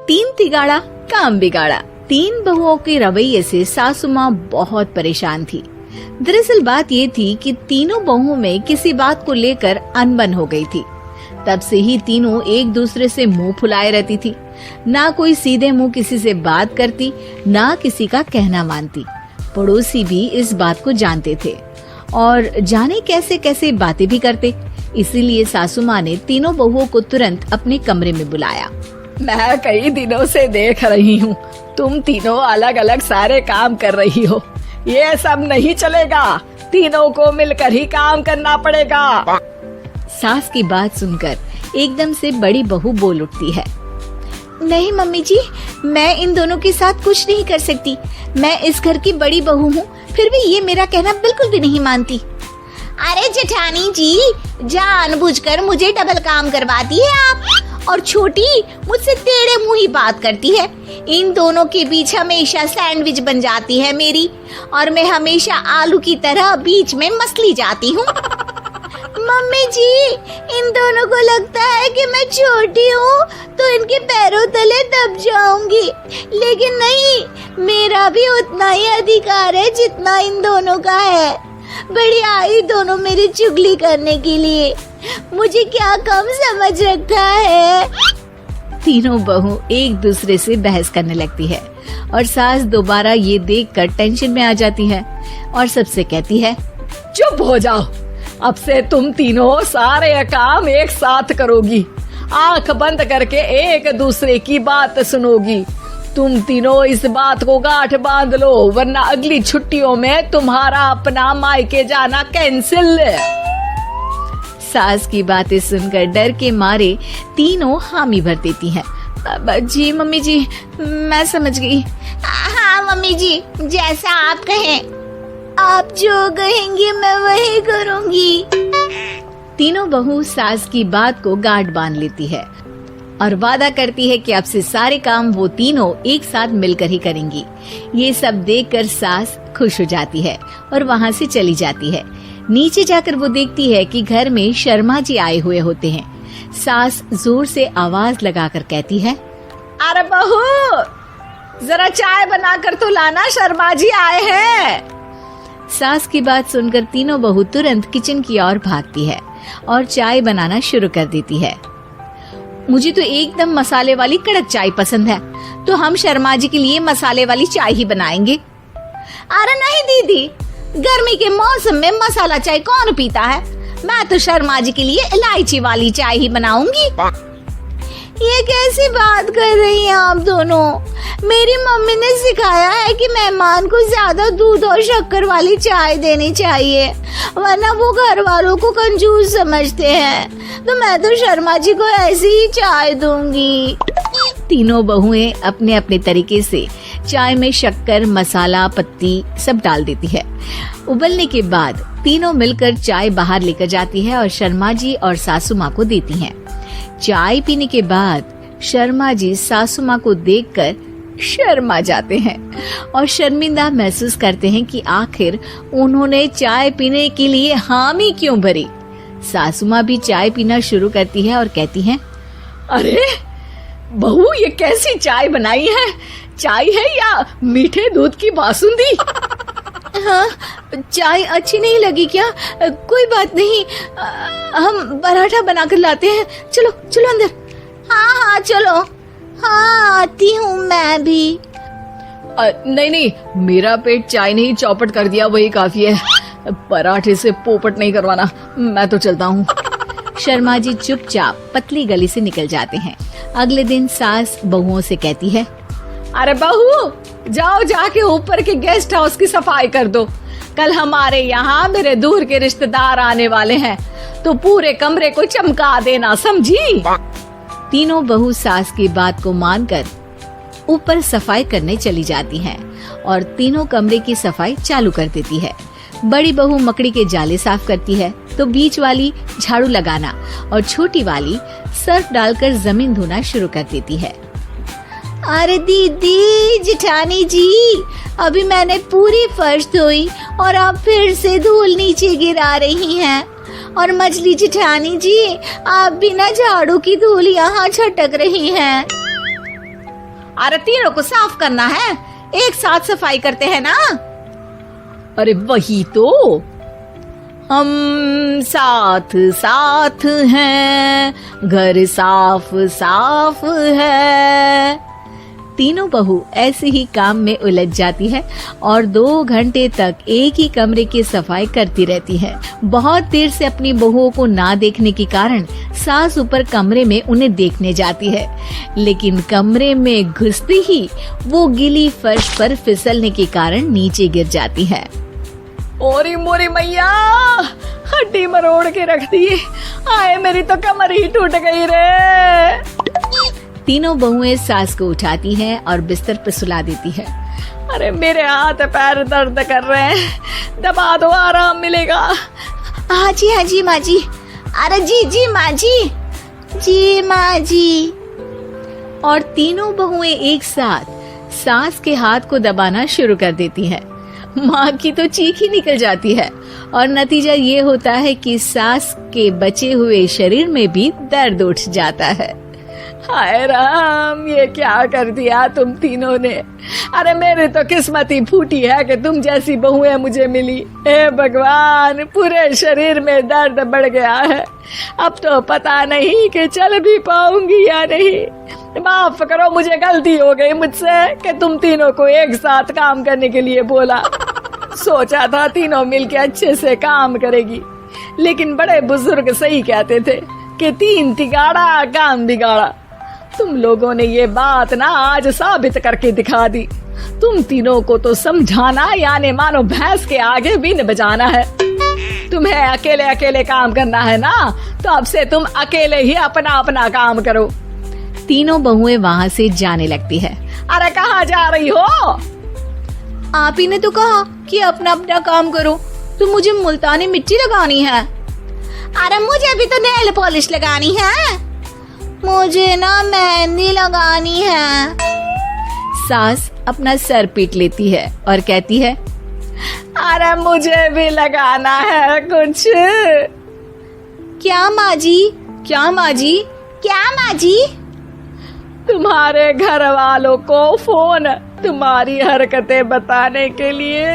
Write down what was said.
तीन तिगाड़ा काम बिगाड़ा। तीन बहुओं के रवैये से सासू माँ बहुत परेशान थी। दरअसल बात ये थी कि तीनों बहुओं में किसी बात को लेकर अनबन हो गई थी। तब से ही तीनों एक दूसरे से मुंह फुलाए रहती थी। ना कोई सीधे मुंह किसी से बात करती, ना किसी का कहना मानती। पड़ोसी भी इस बात को जानते थे और जाने कैसे कैसे बातें भी करते। इसीलिए सासू माँ ने तीनों बहुओं को तुरंत अपने कमरे में बुलाया। मैं कई दिनों से देख रही हूँ, तुम तीनों अलग अलग सारे काम कर रही हो। ये सब नहीं चलेगा, तीनों को मिलकर ही काम करना पड़ेगा। सास की बात सुनकर एकदम से बड़ी बहू बोल उठती है। नहीं मम्मी जी, मैं इन दोनों के साथ कुछ नहीं कर सकती। मैं इस घर की बड़ी बहू हूँ, फिर भी ये मेरा कहना बिल्कुल भी नहीं मानती। अरे जेठानी जी, जानबूझकर मुझे डबल काम करवाती है आप, और छोटी मुझसे टेढ़े मुंह ही बात करती है। इन दोनों के बीच हमेशा सैंडविच बन जाती है मेरी, और मैं हमेशा आलू की तरह बीच में मसली जाती हूँ। मम्मी जी, इन दोनों को लगता है कि मैं छोटी हूँ तो इनके पैरों तले दब जाऊंगी, लेकिन नहीं, मेरा भी उतना ही अधिकार है जितना इन दोनों का है। बड़ी आई दोनों मेरी चुगली करने के लिए, मुझे क्या कम समझ रखा है। तीनों बहू एक दूसरे से बहस करने लगती है और सास दोबारा ये देखकर टेंशन में आ जाती है और सबसे कहती है, चुप हो जाओ, अब से तुम तीनों सारे काम एक साथ करोगी, आंख बंद करके एक दूसरे की बात सुनोगी। तुम तीनों इस बात को गांठ बांध लो, वरना अगली छुट्टियों में तुम्हारा अपना मायके जाना कैंसिल। सास की बातें सुनकर डर के मारे तीनों हामी भर देती हैं। जी मम्मी जी, मैं समझ गई। हाँ मम्मी जी, जैसा आप कहें, आप जो कहेंगी मैं वही करूंगी। तीनों बहू सास की बात को गांठ बांध लेती है और वादा करती है कि अब से सारे काम वो तीनों एक साथ मिलकर ही करेंगी। ये सब देखकर सास खुश हो जाती है और वहाँ से चली जाती है। नीचे जाकर वो देखती है कि घर में शर्मा जी आए हुए होते हैं। सास जोर से आवाज लगाकर कहती है, अरे बहू, जरा चाय बनाकर तो लाना, शर्मा जी आए हैं। सास की बात सुनकर तीनों बहू तुरंत किचन की ओर भागती है और चाय बनाना शुरू कर देती है। मुझे तो एकदम मसाले वाली कड़क चाय पसंद है, तो हम शर्मा जी के लिए मसाले वाली चाय ही बनाएंगे। अरे नहीं दीदी, गर्मी के मौसम में मसाला चाय कौन पीता है? मैं तो शर्मा जी के लिए इलायची वाली चाय ही बनाऊंगी। ये कैसी बात कर रही हैं आप दोनों? मेरी मम्मी ने सिखाया है कि मेहमान को ज्यादा दूध और शक्कर वाली चाय देनी चाहिए, वरना वो घर वालों को कंजूस समझते हैं। तो मैं तो शर्मा जी को ऐसी ही चाय दूंगी। तीनों बहुएं अपने अपने तरीके से चाय में शक्कर, मसाला, पत्ती सब डाल देती है। उबलने के बाद तीनों मिलकर चाय बाहर लेकर जाती है और शर्मा जी और सासू माँ को देती हैं। चाय पीने के बाद शर्मा जी सासू माँ को देखकर शर्मा जाते हैं और शर्मिंदा महसूस करते हैं कि आखिर उन्होंने चाय पीने के लिए हामी क्यों भरी। सासू माँ भी चाय पीना शुरू करती है और कहती हैं, अरे बहू, ये कैसी चाय बनाई है? चाय है या मीठे दूध की बासुंदी? हाँ, चाय अच्छी नहीं लगी क्या? कोई बात नहीं, हम पराठा बनाकर लाते हैं। चलो चलो अंदर। हाँ चलो। हाँ, आती हूँ मैं भी। नहीं नहीं, मेरा पेट चाय नहीं चौपट कर दिया, वही काफी है। पराठे से पोपट नहीं करवाना, मैं तो चलता हूँ। शर्मा जी चुपचाप पतली गली से निकल जाते हैं। अगले दिन सास बहुओं से कहती है, अरे बहू, जाओ जाके ऊपर के गेस्ट हाउस की सफाई कर दो। कल हमारे यहाँ मेरे दूर के रिश्तेदार आने वाले हैं, तो पूरे कमरे को चमका देना, समझी? तीनों बहू सास की बात को मानकर ऊपर सफाई करने चली जाती हैं और तीनों कमरे की सफाई चालू कर देती है। बड़ी बहू मकड़ी के जाले साफ करती है, तो बीच वाली झाड़ू लगाना और छोटी वाली सर्फ डालकर जमीन धोना शुरू कर देती है। अरे दीदी, जेठानी जी, अभी मैंने पूरी फर्श धोई और आप फिर से धूल नीचे गिरा रही हैं। और मछली जेठानी जी, आप बिना झाड़ू की धूल यहाँ छटक रही हैं। अरे तीनों को साफ करना है, एक साथ सफाई करते हैं ना। अरे वही तो, हम साथ साथ हैं, घर साफ साफ है। तीनों बहू ऐसे ही काम में उलझ जाती है और 2 घंटे तक एक ही कमरे की सफाई करती रहती है। बहुत देर से अपनी बहुओं को ना देखने के कारण सास ऊपर कमरे में उन्हें देखने जाती है, लेकिन कमरे में घुसते ही वो गीली फर्श पर फिसलने के कारण नीचे गिर जाती है। ओरी मोरी मैया, हड्डी मरोड़ के रख दी। आए मेरी तो कमर ही टूट गई रे। तीनों बहुएं सास को उठाती हैं और बिस्तर पर सुला देती है। अरे मेरे हाथ पैर दर्द कर रहे हैं, दबा दो, आराम मिलेगा। हाँ जी माँ जी। अरे जी माँ जी, जी माँ जी। और तीनों बहुएं एक साथ सास के हाथ को दबाना शुरू कर देती हैं। माँ की तो चीख ही निकल जाती है और नतीजा ये होता है कि सास के बचे हुए शरीर में भी दर्द उठ जाता है। हाय राम, ये क्या कर दिया तुम तीनों ने। अरे मेरी तो किस्मत ही फूटी है कि तुम जैसी बहुएं मुझे मिली। हे भगवान, पूरे शरीर में दर्द बढ़ गया है। अब तो पता नहीं कि चल भी पाऊंगी या नहीं। माफ करो, मुझे गलती हो गई मुझसे कि तुम तीनों को एक साथ काम करने के लिए बोला। सोचा था तीनों मिलके अच्छे से काम करेगी, लेकिन बड़े बुजुर्ग सही कहते थे कि 3 तिगाड़ा काम बिगाड़ा। तुम लोगों ने ये बात ना आज साबित करके दिखा दी। तुम तीनों को तो समझाना यानी मानो भैंस के आगे बीन बजाना है। तुम्हें अकेले अकेले काम करना है ना, तो अब से तुम अकेले ही अपना अपना काम करो। तीनों बहुएं वहाँ से जाने लगती है। अरे कहाँ जा रही हो? आप ही ने तो कहा कि अपना अपना काम करो, तो मुझे मुल्तानी मिट्टी लगानी है। अरे मुझे भी तो नेल पॉलिश लगानी है, मुझे ना मेहंदी लगानी है। सास अपना सर पीट लेती है और कहती है, अरे मुझे भी लगाना है कुछ। क्या माँ जी? क्या माँ जी? क्या माँ जी? तुम्हारे घर वालों को फोन तुम्हारी हरकतें बताने के लिए।